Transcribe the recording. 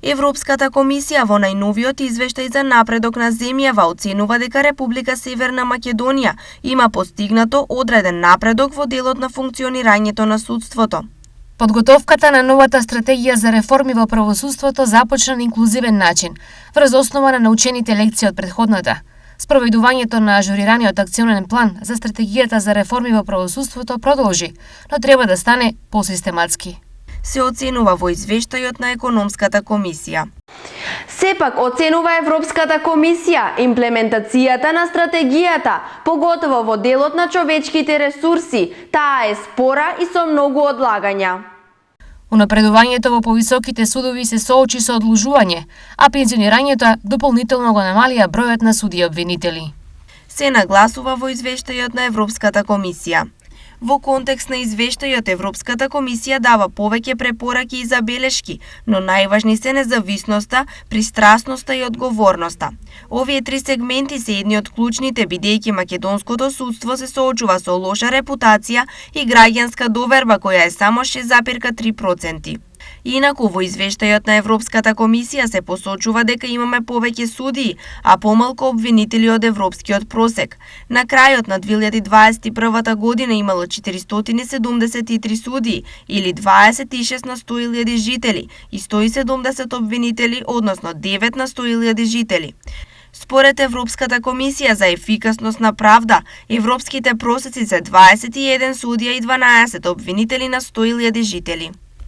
Европската комисија во најновиот извештај за напредок на земјава оценува дека Република Северна Македонија има постигнато одреден напредок во делот на функционирањето на судството. Подготовката на новата стратегија за реформи во правосудството започна на инклузивен начин, врз основа на научените лекции од претходната. Спроведувањето на ажурираниот акционен план за стратегијата за реформи во правосудството продолжи, но треба да стане посистематски, се оценува во извештајот на Економската комисија. Сепак оценува Европската комисија имплементацијата на стратегијата, поготово во делот на човечките ресурси, таа е спора и со многу одлагања. Унапредувањето во повисоките судови се соочи со одложување, а пензионирањето дополнително го намалија бројот на судии обвинители. Се нагласува во извештајот на Европската комисија. Во контекст на извештајот, Европската комисија дава повеќе препораки и забелешки, но најважни се независноста, пристрасноста и одговорноста. Овие три сегменти се едни од клучните, бидејќи македонското судство се соочува со лоша репутација и граѓанска доверба која е само 6,3%. Инаку во извештајот на Европската комисија се посочува дека имаме повеќе судии, а помалку обвинители од европскиот просек. На крајот на 2021 година имало 473 судии, или 26 на 100.000 жители, и 170 обвинители, односно 9 на 100.000 жители. Според Европската комисија за ефикасност на правда, европските просеци се 21 судија и 12 обвинители на 100.000 жители.